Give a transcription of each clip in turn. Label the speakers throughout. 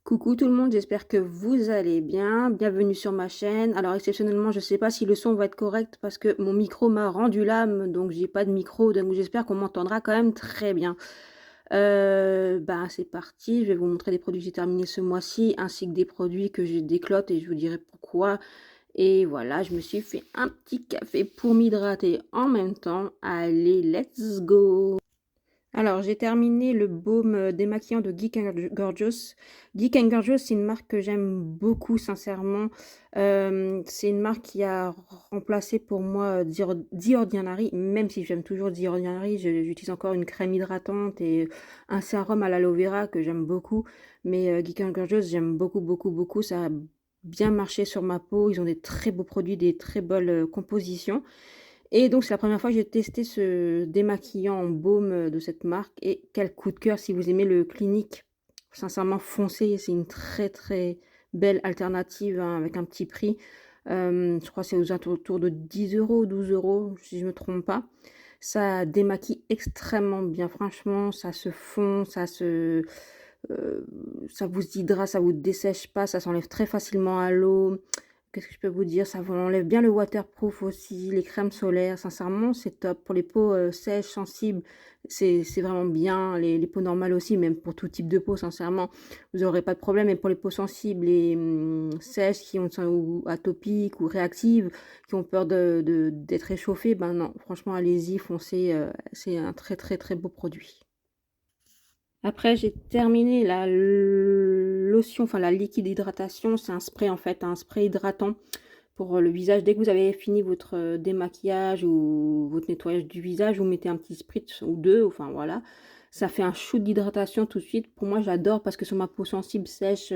Speaker 1: Coucou tout le monde, j'espère que vous allez bien. Bienvenue sur ma chaîne. Alors exceptionnellement, je ne sais pas si le son va être correct parce que mon micro m'a rendu l'âme, donc j'ai pas de micro, donc j'espère qu'on m'entendra quand même très bien. Bah c'est parti, je vais vous montrer les produits que j'ai terminés ce mois-ci, ainsi que des produits que je déclote et je vous dirai pourquoi. Et voilà, je me suis fait un petit café pour m'hydrater en même temps. Allez, let's go! Alors, j'ai terminé le baume démaquillant de Geek Gorgeous. Geek Gorgeous, c'est une marque que j'aime beaucoup, sincèrement. C'est une marque qui a remplacé pour moi The Ordinary, même si j'aime toujours The Ordinary, j'utilise encore une crème hydratante et un sérum à l'aloe vera que j'aime beaucoup. Mais Geek Gorgeous, j'aime beaucoup, beaucoup, beaucoup. Ça a bien marché sur ma peau. Ils ont des très beaux produits, des très belles compositions. Et donc, c'est la première fois que j'ai testé ce démaquillant en baume de cette marque. Et quel coup de cœur si vous aimez le Clinique. Sincèrement, foncez. C'est une très très belle alternative hein, avec un petit prix. Je crois que c'est aux alentours de 10 euros, 12 euros, si je ne me trompe pas. Ça démaquille extrêmement bien. Franchement, ça se fond, ça vous hydrate, ça vous dessèche pas, ça s'enlève très facilement à l'eau. Qu'est-ce que je peux vous dire? Ça vous enlève bien le waterproof aussi, les crèmes solaires. Sincèrement, c'est top. Pour les peaux sèches, sensibles, c'est vraiment bien. Les peaux normales aussi, même pour tout type de peau, sincèrement, vous n'aurez pas de problème. Et pour les peaux sensibles et sèches, ou atopiques ou réactives, qui ont peur d'être réchauffées, ben non, franchement, allez-y, foncez. C'est un très très très beau produit. Après, j'ai terminé la lotion, enfin la liquide hydratation. C'est un spray en fait, un spray hydratant pour le visage. Dès que vous avez fini votre démaquillage ou votre nettoyage du visage, vous mettez un petit spritz ou deux, enfin voilà. Ça fait un shoot d'hydratation tout de suite. Pour moi, j'adore parce que sur ma peau sensible, sèche,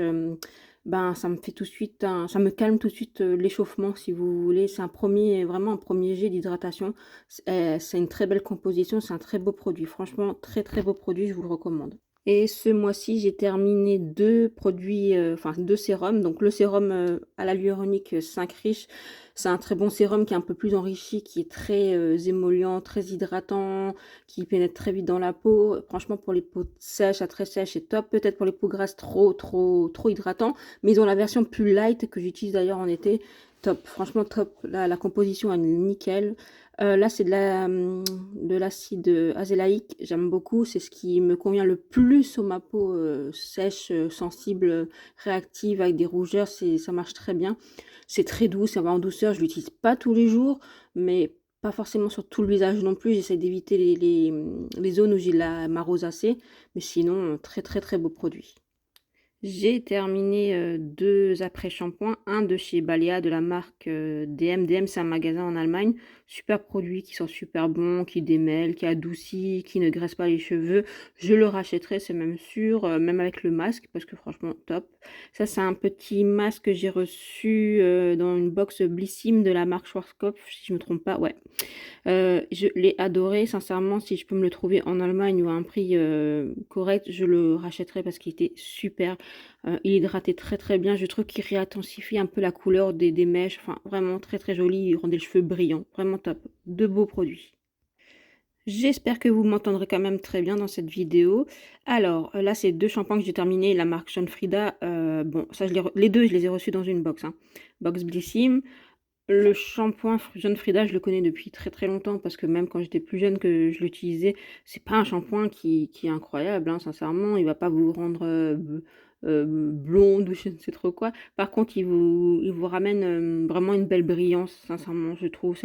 Speaker 1: ben ça me fait tout de suite, ça me calme tout de suite l'échauffement si vous voulez. C'est vraiment un premier jet d'hydratation. C'est une très belle composition, c'est un très beau produit. Franchement, très très beau produit, je vous le recommande. Et ce mois-ci, j'ai terminé deux produits, enfin deux sérums. Donc le sérum à la hyaluronique 5 riche, c'est un très bon sérum qui est un peu plus enrichi, qui est très émollient, très hydratant, qui pénètre très vite dans la peau. Franchement, pour les peaux sèches à très sèches, c'est top. Peut-être pour les peaux grasses, trop hydratant. Mais ils ont la version plus light que j'utilise d'ailleurs en été. Top, franchement top. La composition est nickel. Là, c'est de l'acide azélaïque. J'aime beaucoup. C'est ce qui me convient le plus sur ma peau sèche, sensible, réactive, avec des rougeurs. Ça marche très bien. C'est très doux, ça va en douceur. Je l'utilise pas tous les jours, mais pas forcément sur tout le visage non plus. J'essaie d'éviter les zones où j'ai ma rosacée. Mais sinon, très très très beau produit. J'ai terminé deux après-shampoings, un de chez Balea de la marque DM. DM, c'est un magasin en Allemagne. Super produit qui sont super bons, qui démêlent, qui adoucit, qui ne graisse pas les cheveux. Je le rachèterai, c'est même sûr, même avec le masque, parce que franchement, top. Ça, c'est un petit masque que j'ai reçu dans une box Blissim de la marque Schwarzkopf, si je me trompe pas. Ouais, je l'ai adoré, sincèrement, si je peux me le trouver en Allemagne ou à un prix correct, je le rachèterai parce qu'il était super. Il hydratait très très bien, je trouve qu'il réintensifie un peu la couleur des mèches, enfin vraiment très très joli, il rendait les cheveux brillants, vraiment top, de beaux produits. J'espère que vous m'entendrez quand même très bien dans cette vidéo. Alors là, c'est deux shampoings que j'ai terminés, la marque John Frieda. Bon, ça, les deux, je les ai reçus dans une box, hein. Box Blissim. Le shampoing Jeune Frida, je le connais depuis très très longtemps parce que même quand j'étais plus jeune que je l'utilisais, c'est pas un shampoing qui est incroyable, hein, sincèrement. Il va pas vous rendre blonde ou je ne sais trop quoi. Par contre, il vous ramène vraiment une belle brillance, sincèrement, je trouve.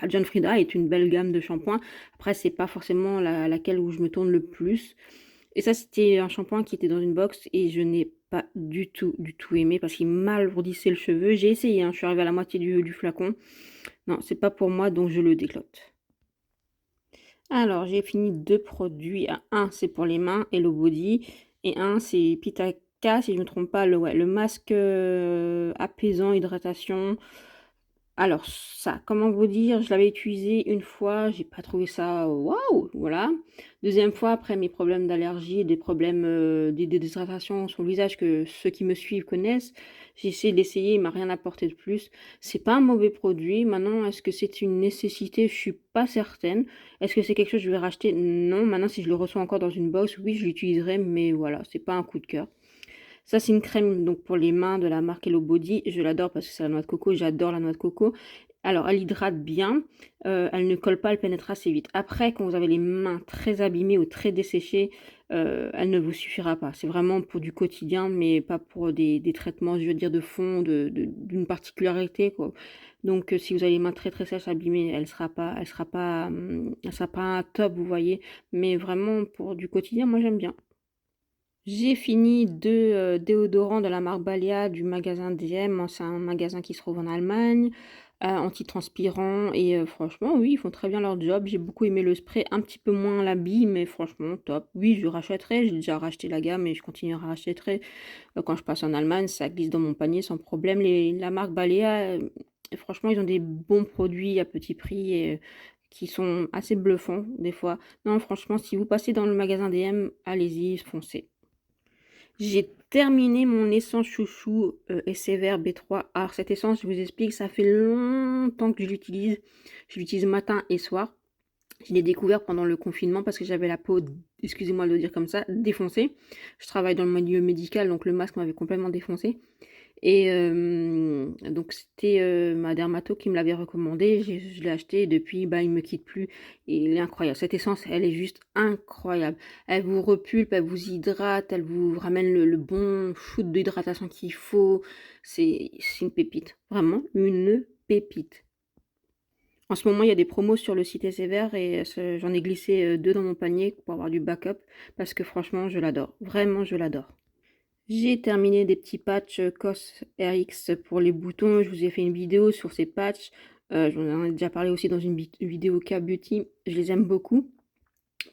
Speaker 1: John Frida est une belle gamme de shampoings. Après, c'est pas forcément laquelle où je me tourne le plus. Et ça, c'était un shampoing qui était dans une box et je n'ai pas du tout aimé parce qu'il m'alourdissait le cheveu. J'ai essayé, hein, je suis arrivée à la moitié du flacon. Non, c'est pas pour moi, donc je le déclote. Alors, j'ai fini deux produits. Un, c'est pour les mains et le body. Et un, c'est Pitaka, si je ne me trompe pas, ouais, le masque apaisant, hydratation. Alors ça, comment vous dire? Je l'avais utilisé une fois, j'ai pas trouvé ça waouh, voilà. Deuxième fois, après mes problèmes d'allergie, des problèmes, des déshydratations sur le visage que ceux qui me suivent connaissent, j'ai essayé d'essayer, il m'a rien apporté de plus. C'est pas un mauvais produit. Maintenant, est-ce que c'est une nécessité? Je suis pas certaine. Est-ce que c'est quelque chose que je vais racheter? Non. Maintenant, si je le reçois encore dans une box, oui, je l'utiliserai, mais voilà, c'est pas un coup de cœur. Ça, c'est une crème donc pour les mains de la marque Hello Body. Je l'adore parce que c'est la noix de coco. J'adore la noix de coco. Alors, elle hydrate bien. Elle ne colle pas, elle pénètre assez vite. Après, quand vous avez les mains très abîmées ou très desséchées, elle ne vous suffira pas. C'est vraiment pour du quotidien, mais pas pour des traitements, je veux dire, de fond, d'une particularité, quoi. Donc, si vous avez les mains très très sèches, abîmées, elle sera pas un top, vous voyez. Mais vraiment pour du quotidien, moi j'aime bien. J'ai fini 2 déodorants de la marque Balea du magasin DM. Moi, c'est un magasin qui se trouve en Allemagne, antitranspirant et franchement, oui, ils font très bien leur job. J'ai beaucoup aimé le spray, un petit peu moins la bille, mais franchement top. Oui, je rachèterai, j'ai déjà racheté la gamme et je continuerai à racheter quand je passe en Allemagne, ça glisse dans mon panier sans problème. La marque Balea, franchement, ils ont des bons produits à petit prix et qui sont assez bluffants des fois. Non, franchement, si vous passez dans le magasin DM, allez-y, foncez. J'ai terminé mon essence chouchou Essever B3. Alors cette essence, je vous explique, ça fait longtemps que je l'utilise. Je l'utilise matin et soir. Je l'ai découvert pendant le confinement parce que j'avais la peau, excusez-moi de le dire comme ça, défoncée. Je travaille dans le milieu médical, donc le masque m'avait complètement défoncé. Et donc c'était, ma dermato qui me l'avait recommandé. Je l'ai acheté et depuis, bah, il me quitte plus et il est incroyable. Cette essence, elle est juste incroyable. Elle vous repulpe, elle vous hydrate, elle vous ramène le bon shoot d'hydratation qu'il faut. C'est une pépite, vraiment une pépite. En ce moment, il y a des promos sur le site SFR et j'en ai glissé, 2 dans mon panier pour avoir du backup parce que franchement, je l'adore. Vraiment, je l'adore. J'ai terminé des petits patchs COS RX pour les boutons. Je vous ai fait une vidéo sur ces patchs. J'en ai déjà parlé aussi dans une vidéo K-Beauty. Je les aime beaucoup.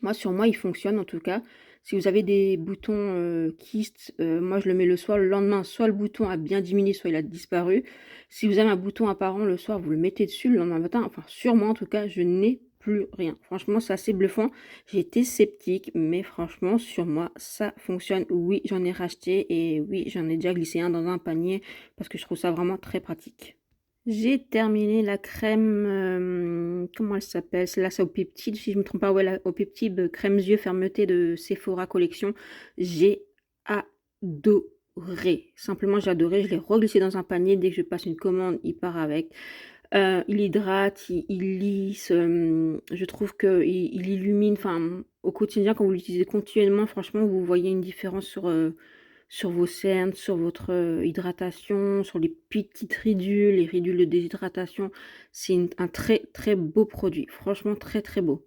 Speaker 1: Moi, sur moi, ils fonctionnent en tout cas. Si vous avez des boutons kystes, moi je le mets le soir. Le lendemain, soit le bouton a bien diminué, soit il a disparu. Si vous avez un bouton apparent le soir, vous le mettez dessus. Le lendemain matin, enfin sur moi en tout cas, je n'ai plus rien. Franchement, c'est assez bluffant. J'ai été sceptique, mais franchement, sur moi, ça fonctionne. Oui, j'en ai racheté et oui, j'en ai déjà glissé un dans un panier parce que je trouve ça vraiment très pratique. J'ai terminé la crème, comment elle s'appelle? Celle-là, c'est au peptide, si je ne me trompe pas, ouais, la au peptide, crème yeux fermeté de Sephora Collection. J'ai adoré. Simplement, j'ai adoré. Je l'ai reglissé dans un panier. Dès que je passe une commande, il part avec. Il hydrate, il lisse, je trouve qu'il illumine, enfin, au quotidien, quand vous l'utilisez continuellement, franchement, vous voyez une différence sur vos cernes, sur votre hydratation, sur les petites ridules, les ridules de déshydratation. C'est un très très beau produit, franchement très très beau.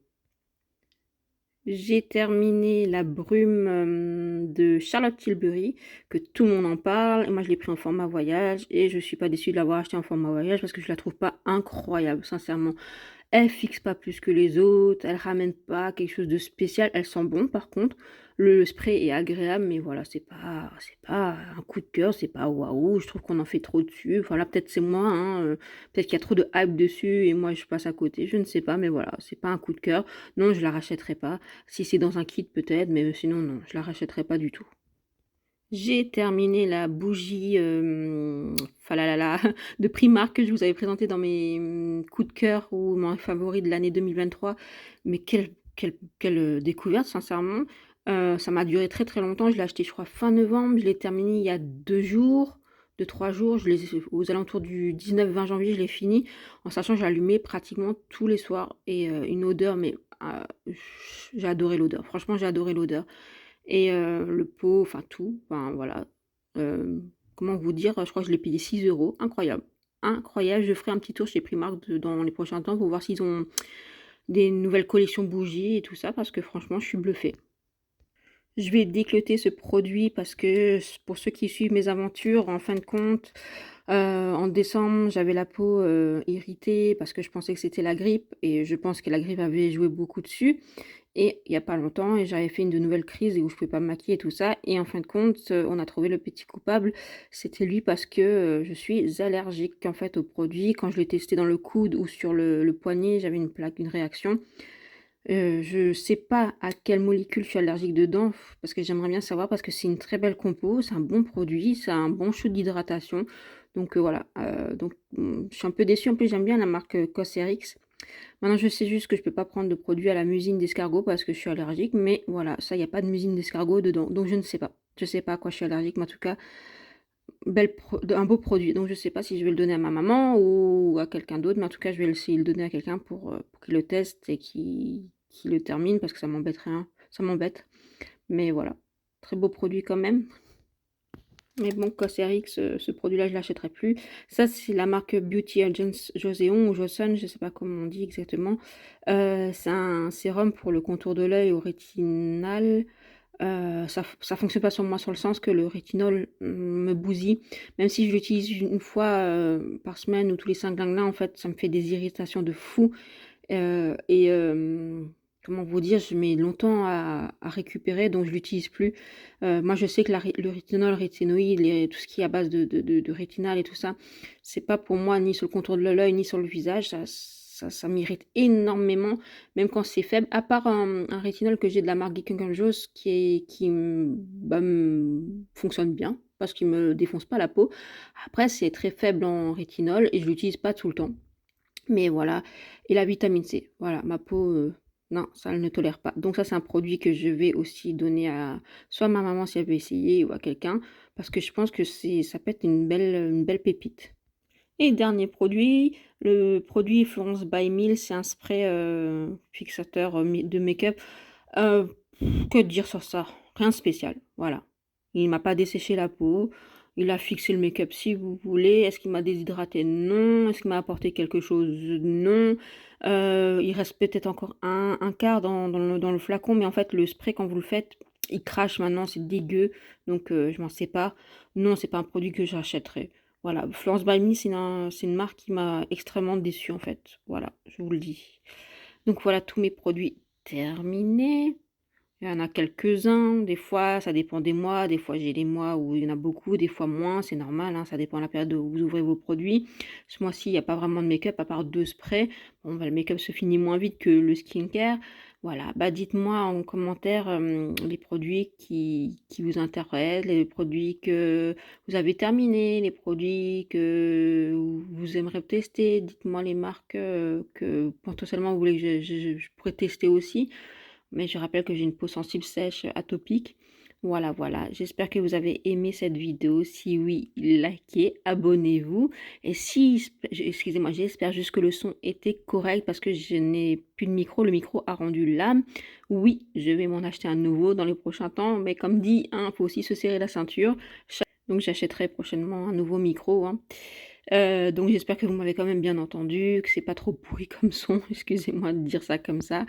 Speaker 1: J'ai terminé la brume de Charlotte Tilbury, que tout le monde en parle. Et moi, je l'ai pris en format voyage et je suis pas déçue de l'avoir acheté en format voyage parce que je la trouve pas incroyable, sincèrement. Elle fixe pas plus que les autres, elle ramène pas quelque chose de spécial. Elle sent bon par contre. Le spray est agréable, mais voilà, c'est pas un coup de cœur, c'est pas waouh. Je trouve qu'on en fait trop dessus. Enfin là, peut-être c'est moi, hein, peut-être qu'il y a trop de hype dessus et moi je passe à côté. Je ne sais pas, mais voilà, c'est pas un coup de cœur. Non, je la rachèterai pas. Si c'est dans un kit peut-être, mais sinon non, je la rachèterai pas du tout. J'ai terminé la bougie, falalala, de Primark que je vous avais présentée dans mes coups de cœur ou mes favoris de l'année 2023. Mais quelle découverte sincèrement. Ça m'a duré très, très longtemps. Je l'ai acheté je crois fin novembre. Je l'ai terminé il y a 2 jours, 2-3 jours. Je les ai aux alentours du 19-20 janvier, je l'ai fini, en sachant que je l'allumais pratiquement tous les soirs et une odeur mais j'ai adoré l'odeur. Franchement, j'ai adoré l'odeur. Et le pot, enfin tout, enfin voilà. Comment vous dire? Je crois que je l'ai payé 6 €. Incroyable, incroyable. Je ferai un petit tour chez Primark dans les prochains temps pour voir s'ils ont des nouvelles collections bougies et tout ça, parce que franchement, je suis bluffée. Je vais décloter ce produit parce que pour ceux qui suivent mes aventures, en fin de compte, en décembre, j'avais la peau irritée parce que je pensais que c'était la grippe et je pense que la grippe avait joué beaucoup dessus. et il y a pas longtemps et j'avais fait une de nouvelles crises où je pouvais pas me maquiller et tout ça et en fin de compte, on a trouvé le petit coupable. C'était lui parce que, je suis allergique en fait au produit. Quand je l'ai testé dans le coude ou sur le poignet, j'avais une plaque, une réaction. Je sais pas à quelle molécule je suis allergique dedans, parce que j'aimerais bien savoir parce que c'est une très belle compo, c'est un bon produit, ça a un bon shoot d'hydratation. Donc, voilà, je suis un peu déçue. En plus, j'aime bien la marque, Cosrx. Maintenant, je sais juste que je peux pas prendre de produits à la musine d'escargot parce que je suis allergique, mais voilà, ça, il y a pas de musine d'escargot dedans, donc je ne sais pas. Je sais pas à quoi je suis allergique, mais en tout cas, un beau produit. Donc je sais pas si je vais le donner à ma maman ou à quelqu'un d'autre, mais en tout cas, je vais essayer de le donner à quelqu'un pour qu'il le teste et qu'il le termine parce que ça m'embêterait, hein, ça m'embête. Mais voilà, très beau produit quand même. Mais bon, Cosrx, ce produit-là, je l'achèterai plus. Ça, c'est la marque Beauty Agents Joséon ou Joson, je sais pas comment on dit exactement. C'est un sérum pour le contour de l'œil au rétinal. Ça fonctionne pas sur moi sur le sens que le rétinol me bousille. Même si je l'utilise une fois par semaine ou tous les 5 glinglas, en fait, ça me fait des irritations de fou. Et comment vous dire, je mets longtemps à récupérer, donc je l'utilise plus. Moi, je sais que le rétinol, rétinoïde, tout ce qui est à base de rétinal et tout ça, c'est pas pour moi ni sur le contour de l'œil ni sur le visage. Ça m'irrite énormément, même quand c'est faible. À part un rétinol que j'ai de la marque Geek Jones qui fonctionne bien parce qu'il me défonce pas la peau. Après, c'est très faible en rétinol et je l'utilise pas tout le temps. Mais voilà, et la vitamine C, voilà, ma peau, non, ça elle ne tolère pas. Donc ça, c'est un produit que je vais aussi donner à soit à ma maman si elle veut essayer ou à quelqu'un, parce que je pense que ça peut être une belle pépite. Et dernier produit, le produit Florence by Mills, c'est un spray, fixateur, de make-up. Que dire sur ça? Rien de spécial, voilà. Il m'a pas desséché la peau, il a fixé le make-up si vous voulez. Est-ce qu'il m'a déshydraté? Non. Est-ce qu'il m'a apporté quelque chose? Non. Il reste peut-être encore un quart dans le flacon, mais en fait le spray quand vous le faites, il crache maintenant, c'est dégueu, donc je m'en sépare. Non, c'est pas un produit que j'achèterai. Voilà, Florence by Me, c'est une marque qui m'a extrêmement déçue en fait. Voilà, je vous le dis. Donc voilà tous mes produits terminés. Il y en a quelques-uns, des fois ça dépend des mois, des fois j'ai des mois où il y en a beaucoup, des fois moins, c'est normal, hein, ça dépend de la période où vous ouvrez vos produits. Ce mois-ci, il n'y a pas vraiment de make-up à part 2 sprays. Bon, bah, le make-up se finit moins vite que le skincare. Voilà, bah dites-moi en commentaire les produits qui vous intéressent, les produits que vous avez terminés, les produits que vous aimeriez tester. Dites-moi les marques que potentiellement vous voulez que je pourrais tester aussi. Mais je rappelle que j'ai une peau sensible sèche, atopique. Voilà, voilà. J'espère que vous avez aimé cette vidéo. Si oui, likez, abonnez-vous. Et si, excusez-moi, j'espère juste que le son était correct parce que je n'ai plus de micro. Le micro a rendu l'âme. Oui, je vais m'en acheter un nouveau dans les prochains temps. Mais comme dit, il faut aussi se serrer la ceinture. Donc j'achèterai prochainement un nouveau micro, hein. Donc j'espère que vous m'avez quand même bien entendu, que c'est pas trop pourri comme son, excusez-moi de dire ça comme ça.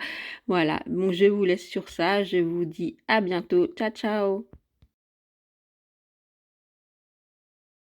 Speaker 1: Voilà, bon je vous laisse sur ça, je vous dis à bientôt, ciao ciao!